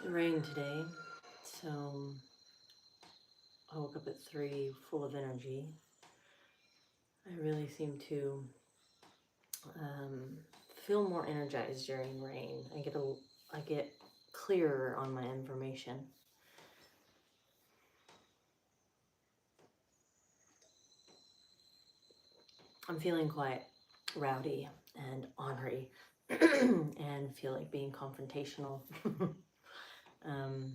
It rained today, so I woke up at 3 full of energy. I really seem to um, feel more energized during rain. I get clearer on my information. I'm feeling quite rowdy and ornery and feel like being confrontational, um,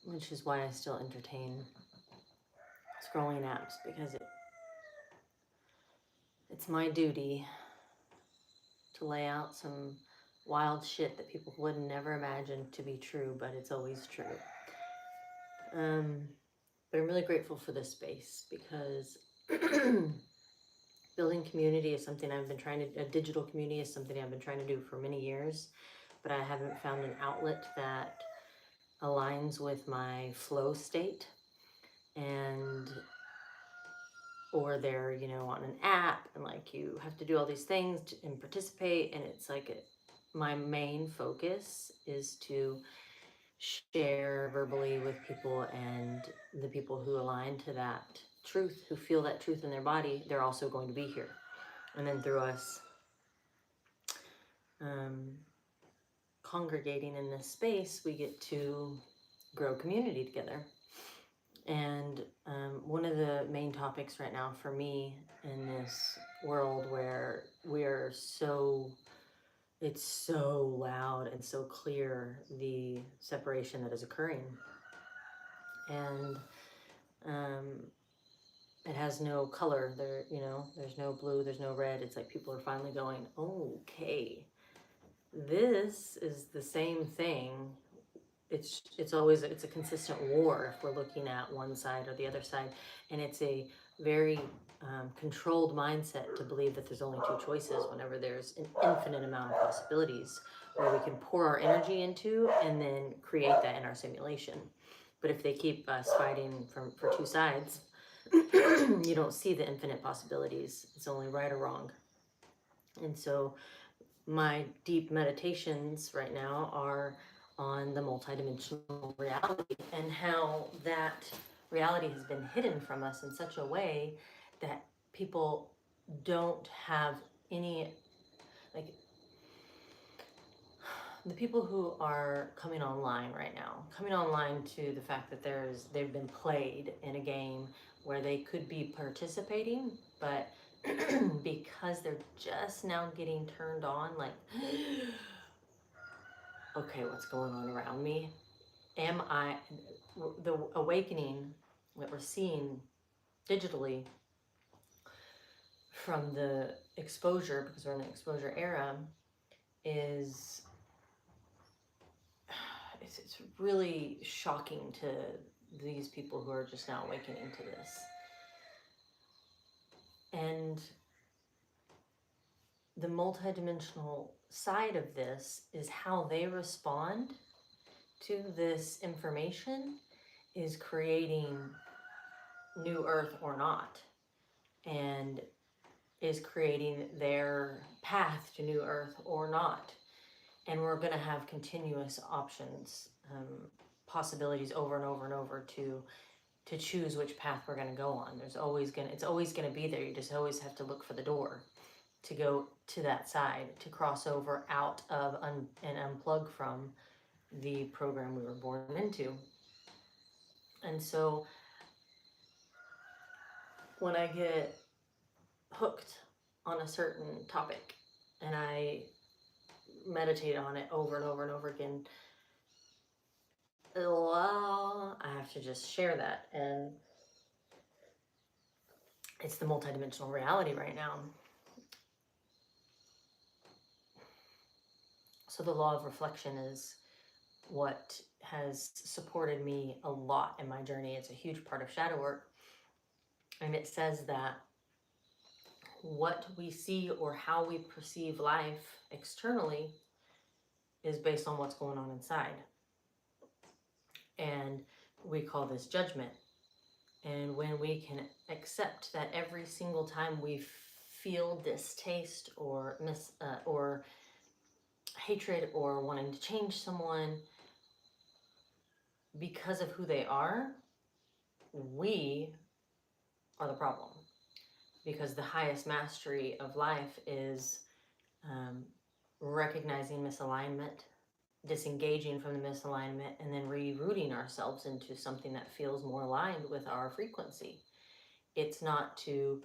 which is why I still entertain scrolling apps because it's my duty to lay out some wild shit that people would never imagine to be true, but it's always true. But I'm really grateful for this space because building community is something I've been trying to, a digital community is something I've been trying to do for many years, but I haven't found an outlet that aligns with my flow state. And or they're, on an app and like you have to do all these things and participate. And it's like my main focus is to share verbally with people, and the people who align to that truth, who feel that truth in their body, they're also going to be here. And then through us um, congregating in this space, we get to grow community together. And one of the main topics right now for me in this world where it's so loud and so clear, the separation that is occurring. And um, it has no color there, there's no blue, there's no red. It's like people are finally going, okay, this is the same thing. It's a consistent war if we're looking at one side or the other side, and it's a very controlled mindset to believe that there's only two choices whenever there's an infinite amount of possibilities where we can pour our energy into and then create that in our simulation. But if they keep us fighting for two sides, you don't see the infinite possibilities. It's only right or wrong. And so my deep meditations right now are on the multidimensional reality and how that reality has been hidden from us in such a way that people don't have any, like, the people who are coming online right now, coming online to the fact that they've been played in a game where they could be participating, but because they're just now getting turned on, like, okay, what's going on around me? The awakening that we're seeing digitally from the exposure, because we're in an exposure era, is it's really shocking to these people who are just now awakening to this. And the multidimensional side of this is how they respond to this information is creating new earth or not, and is creating their path to new earth or not. And we're going to have continuous options, possibilities over and over and over to choose which path we're going to go on. It's always going to be there. You just always have to look for the door to go to that side, to cross over out of and unplug from the program we were born into. And so when I get hooked on a certain topic and I meditate on it over and over and over again, well, I have to just share that. And it's the multidimensional reality right now. So the law of reflection is what has supported me a lot in my journey. It's a huge part of shadow work. And it says that what we see or how we perceive life externally is based on what's going on inside. And we call this judgment. And when we can accept that every single time we feel distaste or hatred or wanting to change someone because of who they are, we are the problem. Because the highest mastery of life is um, recognizing misalignment, disengaging from the misalignment, and then rerouting ourselves into something that feels more aligned with our frequency. It's not to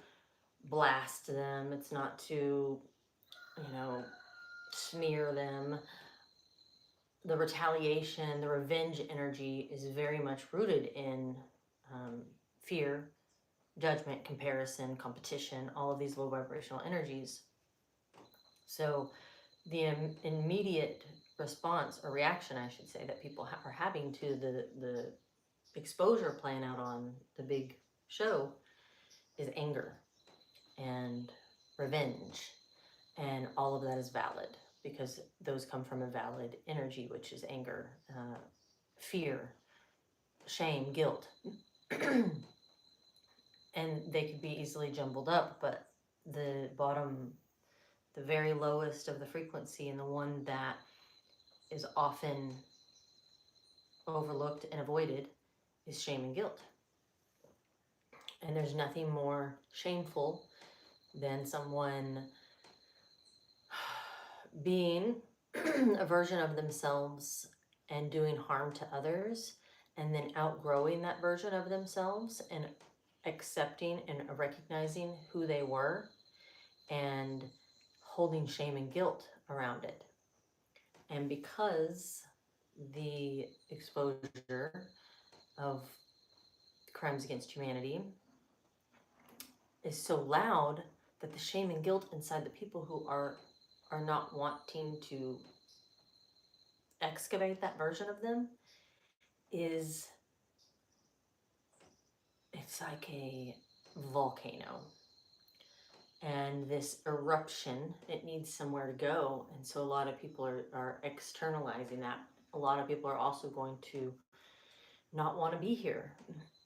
blast them, it's not to, smear them. The retaliation, the revenge energy is very much rooted in fear, judgment, comparison, competition, all of these low vibrational energies. So the immediate response or reaction, I should say, that people are having to the exposure playing out on the big show is anger and revenge. And all of that is valid because those come from a valid energy, which is anger, fear, shame, guilt. And they could be easily jumbled up, but the bottom, the very lowest of the frequency, and the one that is often overlooked and avoided, is shame and guilt. And there's nothing more shameful than someone being a version of themselves and doing harm to others, and then outgrowing that version of themselves and accepting and recognizing who they were and holding shame and guilt around it. And because the exposure of crimes against humanity is so loud, that the shame and guilt inside the people who are not wanting to excavate that version of them is, it's like a volcano. And this eruption, it needs somewhere to go. And so a lot of people are externalizing that. A lot of people are also going to not want to be here.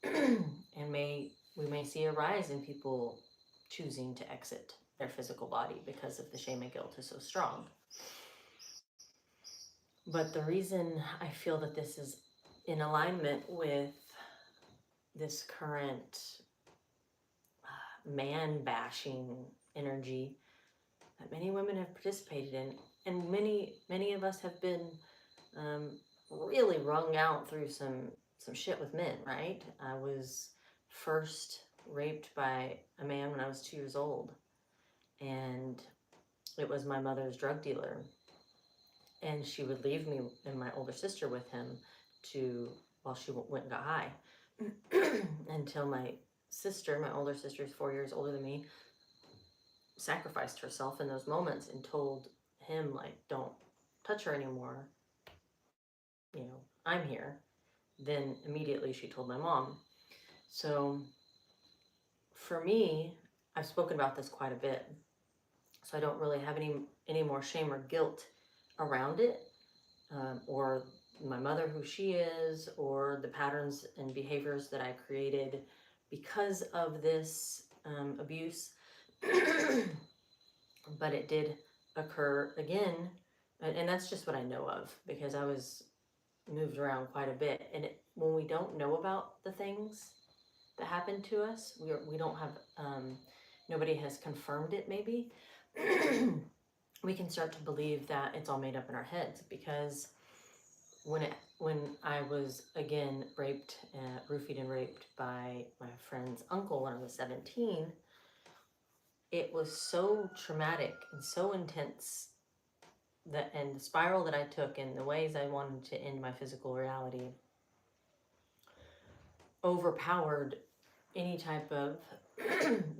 And we may see a rise in people choosing to exit their physical body because of the shame and guilt is so strong. But the reason I feel that this is in alignment with this current man bashing energy that many women have participated in, and many of us have been really wrung out through some shit with men, right? I was first raped by a man when I was 2 years old, and it was my mother's drug dealer, and she would leave me and my older sister with him while she went and got high until my older sister is 4 years older than me, sacrificed herself in those moments and told him, like, don't touch her anymore, I'm here. Then immediately she told my mom. So for me, I've spoken about this quite a bit, so I don't really have any more shame or guilt around it, or my mother, who she is, or the patterns and behaviors that I created because of this abuse. But it did occur again, and that's just what I know of, because I was moved around quite a bit. And when we don't know about the things that happened to us, we don't have, nobody has confirmed it maybe, we can start to believe that it's all made up in our heads. Because when I was again raped, roofied and raped by my friend's uncle when I was 17, it was so traumatic and so intense, and the spiral that I took and the ways I wanted to end my physical reality overpowered any type of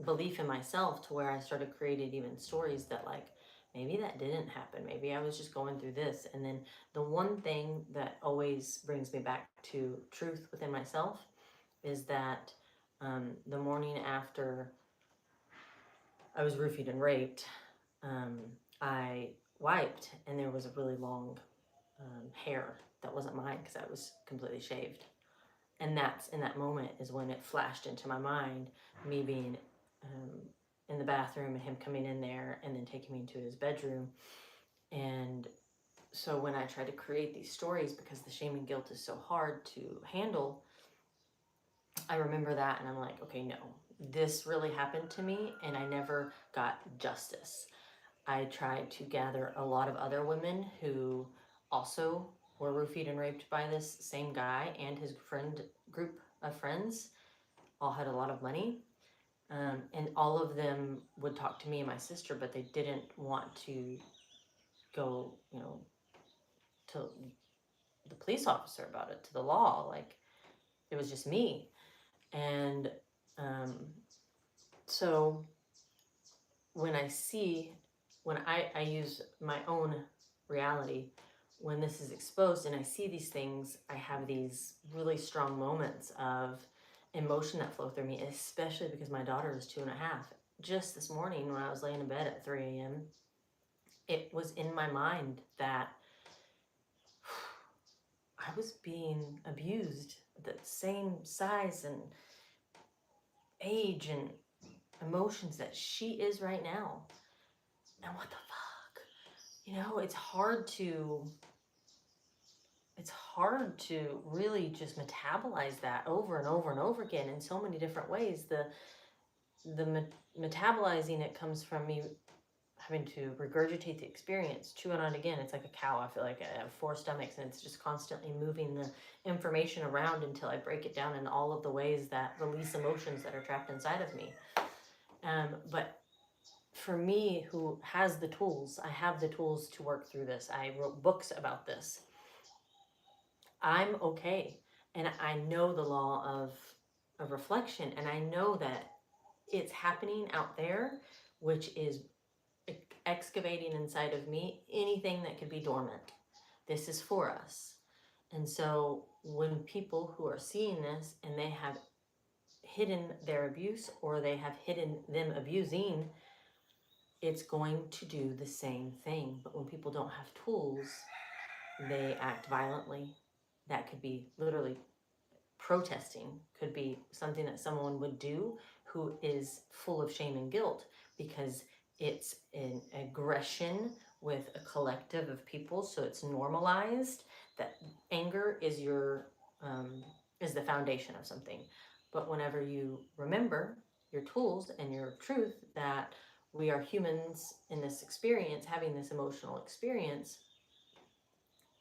belief in myself, to where I started creating even stories that, like, maybe that didn't happen. Maybe I was just going through this. And then the one thing that always brings me back to truth within myself is that the morning after I was roofied and raped, I wiped, and there was a really long hair that wasn't mine because I was completely shaved. And that's, in that moment, is when it flashed into my mind, me being in the bathroom and him coming in there and then taking me into his bedroom. And So when I try to create these stories, because the shame and guilt is so hard to handle, I remember that and I'm like, okay, no, this really happened to me and I never got justice. I tried to gather a lot of other women who also were roofied and raped by this same guy and his group of friends, all had a lot of money. And all of them would talk to me and my sister, but they didn't want to go, to the police officer about it, to the law. Like, it was just me. And um, so when I use my own reality, when this is exposed and I see these things, I have these really strong moments of emotion that flow through me, especially because my daughter is 2.5. Just this morning when I was laying in bed at 3 a.m., it was in my mind that I was being abused at the same size and age and emotions that she is right now. And what the fuck? It's hard to really just metabolize that over and over and over again in so many different ways. The metabolizing it comes from me having to regurgitate the experience, chew it on again. It's like a cow. I feel like I have 4 stomachs and it's just constantly moving the information around until I break it down in all of the ways that release emotions that are trapped inside of me. But for me, who has the tools, I have the tools to work through this. I wrote books about this. I'm okay. And I know the law of reflection, and I know that it's happening out there, which is excavating inside of me anything that could be dormant. This is for us. And so when people who are seeing this and they have hidden their abuse or they have hidden them abusing, it's going to do the same thing. But when people don't have tools, they act violently. That could be literally protesting, could be something that someone would do who is full of shame and guilt, because it's an aggression with a collective of people. So it's normalized that anger is is the foundation of something. But whenever you remember your tools and your truth, that we are humans in this experience, having this emotional experience,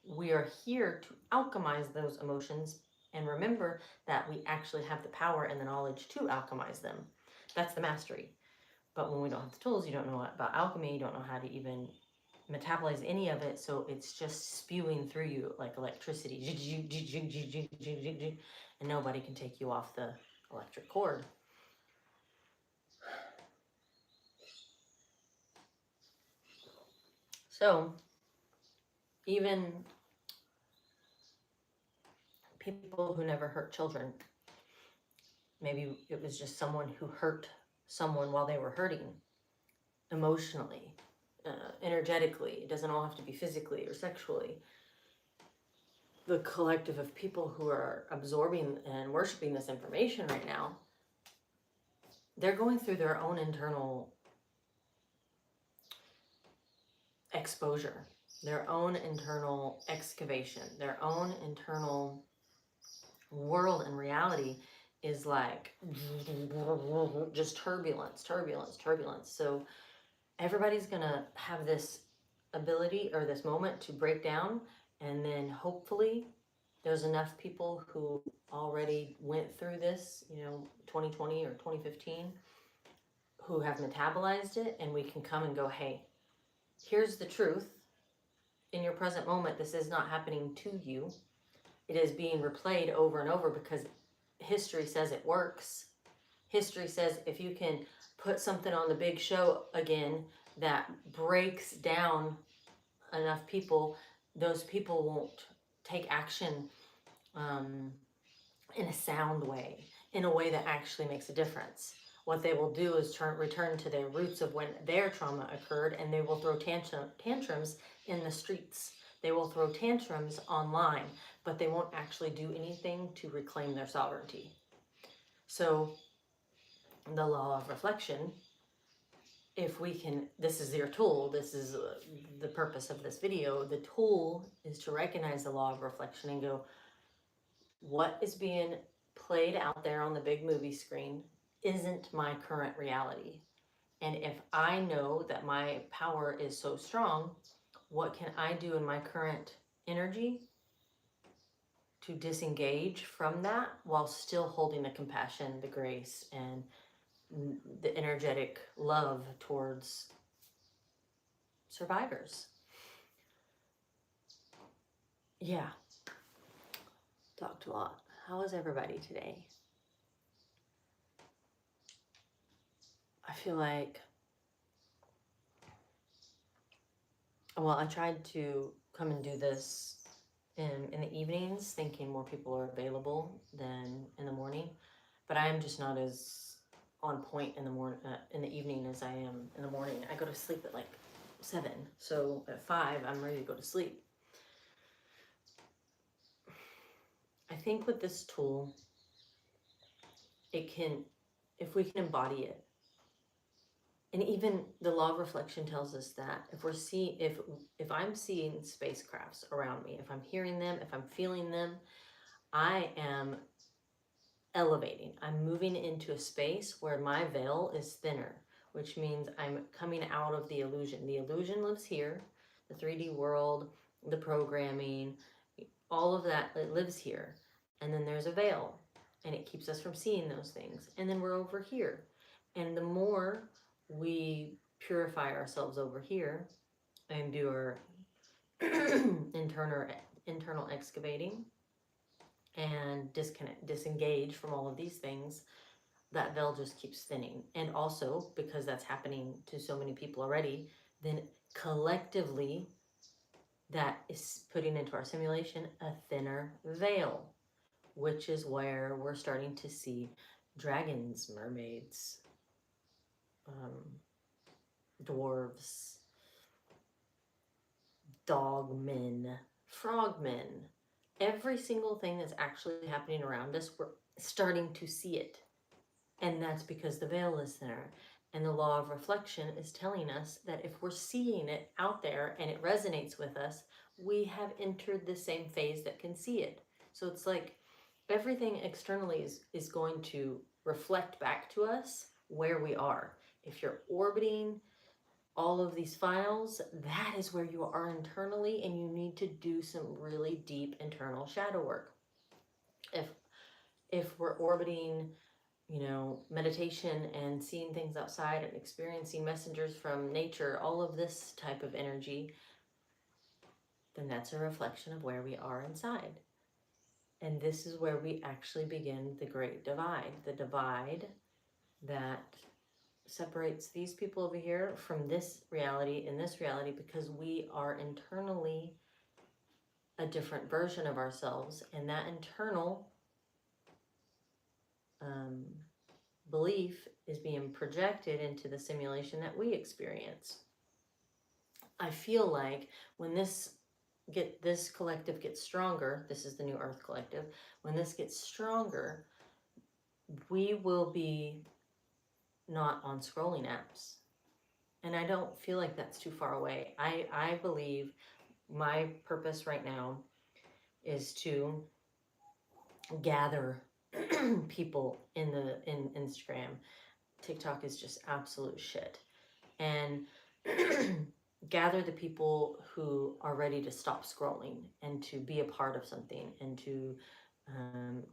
we are here to alchemize those emotions and remember that we actually have the power and the knowledge to alchemize them. That's the mastery. But when we don't have the tools, you don't know about alchemy, you don't know how to even metabolize any of it, so it's just spewing through you like electricity, and nobody can take you off the electric cord. So even people who never hurt children, maybe it was just someone who hurt someone while they were hurting, emotionally, energetically. It doesn't all have to be physically or sexually. The collective of people who are absorbing and worshiping this information right now, they're going through their own internal exposure, their own internal excavation, their own internal world and reality is like just turbulence. So everybody's gonna have this ability or this moment to break down, and then hopefully there's enough people who already went through this, 2020 or 2015, who have metabolized it, and we can come and go, hey, here's the truth. In your present moment, this is not happening to you. It is being replayed over and over because history says it works. History says if you can put something on the big show again that breaks down enough people, those people won't take action in a sound way, in a way that actually makes a difference. What they will do is return to their roots of when their trauma occurred, and they will throw tantrums in the streets. They will throw tantrums online, but they won't actually do anything to reclaim their sovereignty. So the law of reflection if we can, this is your tool, this is the purpose of this video. The tool is to recognize the law of reflection and go, what is being played out there on the big movie screen isn't my current reality. And if I know that my power is so strong, what can I do in my current energy to disengage from that while still holding the compassion, the grace, and the energetic love towards survivors? Yeah, talked a lot. How is everybody today? I feel like, well, I tried to come and do this in the evenings, thinking more people are available than in the morning, but I am just not as on point in the morning, in the evening, as I am in the morning. I go to sleep at like 7, so at 5 I'm ready to go to sleep. I think with this tool, it can, if we can embody it, and even the law of reflection tells us that if I'm seeing spacecrafts around me, if I'm hearing them, if I'm feeling them, I am elevating. I'm moving into a space where my veil is thinner, which means I'm coming out of the illusion. The illusion lives here, the 3D world, the programming, all of that, it lives here. And then there's a veil, and it keeps us from seeing those things. And then we're over here. And the more we purify ourselves over here and do our internal excavating and disengage from all of these things, that veil just keeps thinning. And also, because that's happening to so many people already, then collectively that is putting into our simulation a thinner veil, which is where we're starting to see dragons, mermaids, dwarves, dogmen, frogmen. Every single thing that's actually happening around us, we're starting to see it. And that's because the veil is there. And the law of reflection is telling us that if we're seeing it out there and it resonates with us, we have entered the same phase that can see it. So it's like everything externally is going to reflect back to us where we are. If you're orbiting all of these files, that is where you are internally, and you need to do some really deep internal shadow work. If we're orbiting, meditation and seeing things outside and experiencing messengers from nature, all of this type of energy, then that's a reflection of where we are inside. And this is where we actually begin the great divide, the divide that separates these people over here from this reality in this reality, because we are internally a different version of ourselves, and that internal belief is being projected into the simulation that we experience. I feel like when this collective gets stronger, this is the New Earth Collective, when this gets stronger, we will be not on scrolling apps. And I don't feel like that's too far away. I believe my purpose right now is to gather people in Instagram. TikTok is just absolute shit. And gather the people who are ready to stop scrolling and to be a part of something and to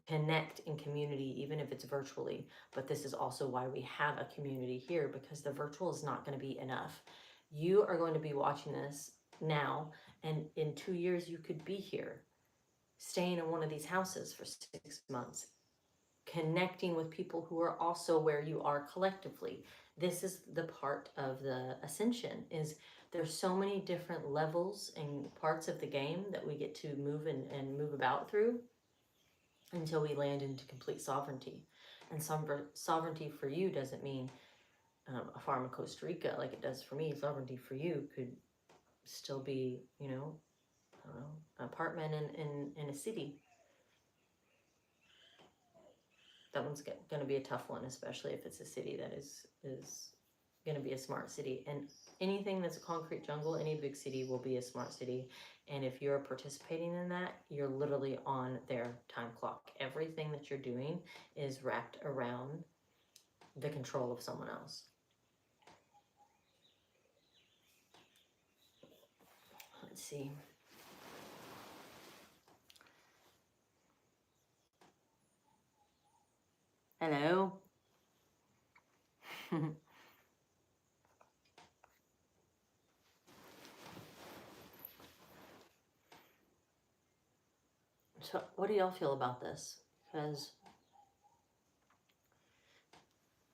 connect in community, even if it's virtually. But this is also why we have a community here, because the virtual is not going to be enough. You are going to be watching this now, and in 2 years you could be here, staying in one of these houses for 6 months, connecting with people who are also where you are collectively. This is the part of the ascension, is there's so many different levels and parts of the game that we get to move and move about through until we land into complete sovereignty. And some sovereignty for you doesn't mean a farm in Costa Rica like it does for me. Sovereignty for you could still be, I don't know, an apartment in a city. That one's going to be a tough one, especially if it's a city that is going to be a smart city. And anything that's a concrete jungle, any big city will be a smart city. And if you're participating in that, you're literally on their time clock. Everything that you're doing is wrapped around the control of someone else. Let's see. Hello. So what do y'all feel about this? Because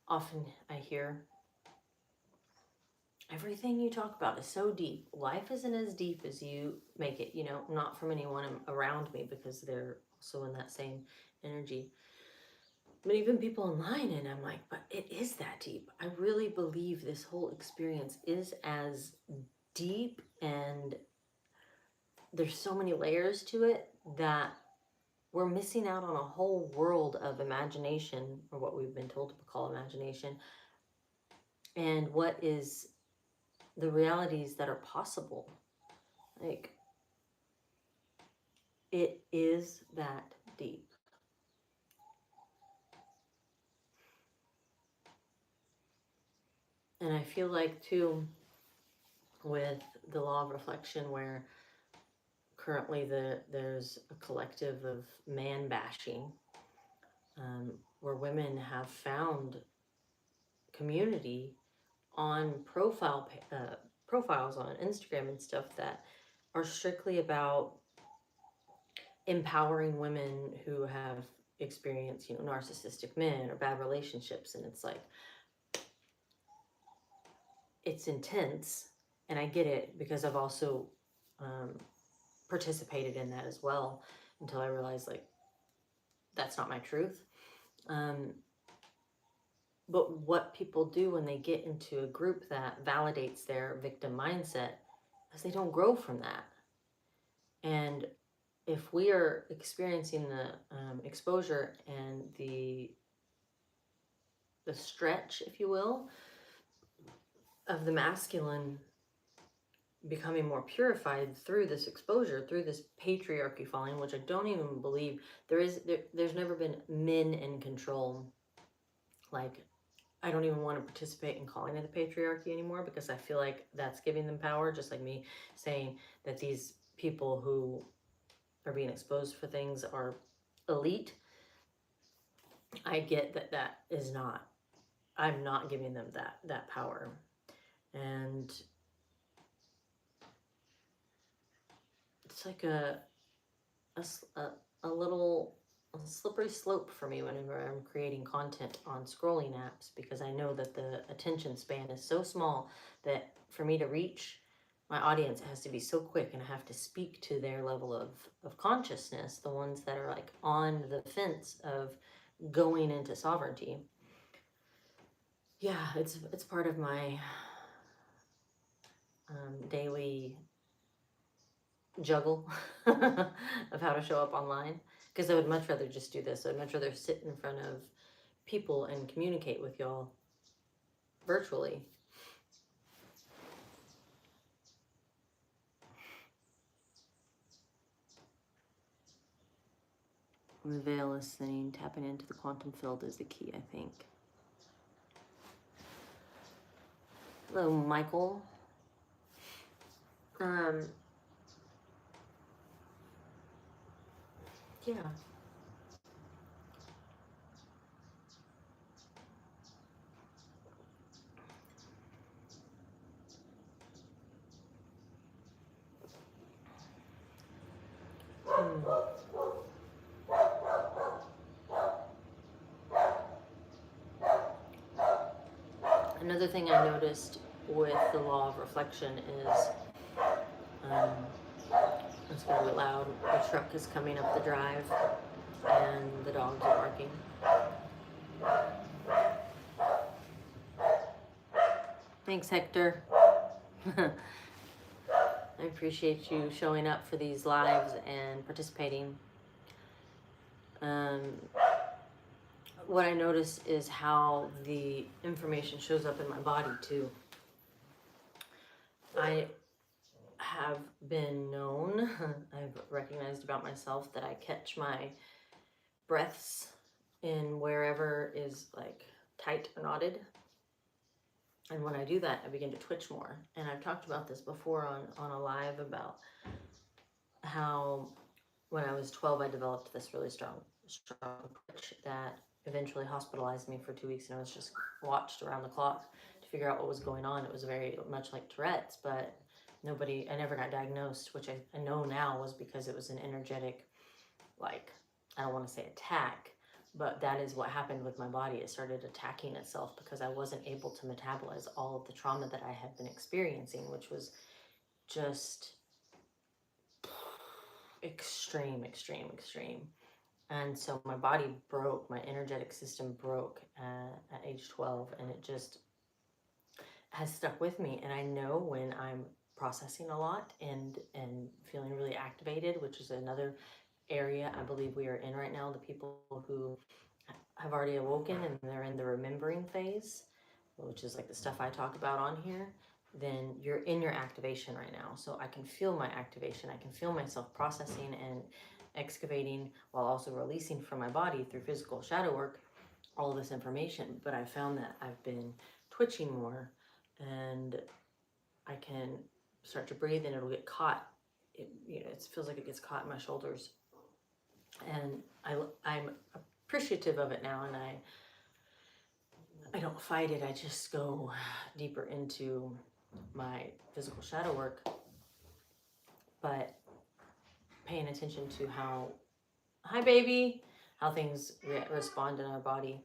often I hear, everything you talk about is so deep. Life isn't as deep as you make it, not from anyone around me, because they're also in that same energy. But even people online, and I'm like, but it is that deep. I really believe this whole experience is as deep, and there's so many layers to it that we're missing out on a whole world of imagination, or what we've been told to call imagination, and what is the realities that are possible. Like, it is that deep. And I feel like, too, with the law of reflection, where currently there's a collective of man bashing, where women have found community on profiles on Instagram and stuff that are strictly about empowering women who have experienced, narcissistic men or bad relationships. And it's like, it's intense, and I get it, because I've also participated in that as well, until I realized, like, that's not my truth. But what people do when they get into a group that validates their victim mindset is they don't grow from that. And if we are experiencing the exposure and the stretch, if you will, of the masculine becoming more purified through this exposure, through this patriarchy falling, which I don't even believe there's never been men in control. Like, I don't even want to participate in calling it the patriarchy anymore, because I feel like that's giving them power, just like me saying that these people who are being exposed for things are elite. I get that is not, I'm not giving them that power. And it's like a little slippery slope for me whenever I'm creating content on scrolling apps, because I know that the attention span is so small that for me to reach my audience, it has to be so quick, and I have to speak to their level of consciousness, the ones that are like on the fence of going into sovereignty. Yeah, it's part of my daily juggle of how to show up online, because I would much rather just do this. I'd much rather sit in front of people and communicate with y'all virtually. The veil is thinning. Tapping into the quantum field is the key, I think. Hello, Michael. Yeah. Another thing I noticed with the law of reflection is, it's very loud. The truck is coming up the drive, and the dogs are barking. Thanks, Hector. I appreciate you showing up for these lives and participating. what I notice is how the information shows up in my body too. I have been known, I've recognized about myself that I catch my breaths in wherever is like tight or knotted. And when I do that, I begin to twitch more. And I've talked about this before on a live about how when I was 12, I developed this really strong twitch that eventually hospitalized me for 2 weeks, and I was just watched around the clock to figure out what was going on. It was very much like Tourette's, but I never got diagnosed, which I know now was because it was an energetic, like, I don't want to say attack, but that is what happened with my body. It started attacking itself because I wasn't able to metabolize all of the trauma that I had been experiencing, which was just extreme, extreme, extreme. And so my body broke, my energetic system broke at age 12, and it just has stuck with me. And I know when I'm processing a lot and feeling really activated, which is another area I believe we are in right now, the people who have already awoken and they're in the remembering phase, which is like the stuff I talk about on here, then you're in your activation right now. So I can feel my activation. I can feel myself processing and excavating while also releasing from my body through physical shadow work all of this information. But I found that I've been twitching more, and I can start to breathe and it'll get caught. It feels like it gets caught in my shoulders. And I'm appreciative of it now, and I don't fight it. I just go deeper into my physical shadow work, but paying attention to how, hi baby, how things respond in our body.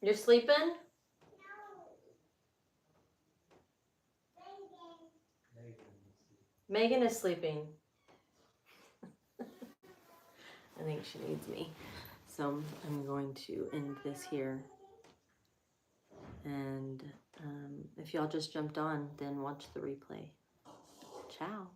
You're sleeping? Megan is sleeping. I think she needs me. So I'm going to end this here. And if y'all just jumped on, then watch the replay. Ciao.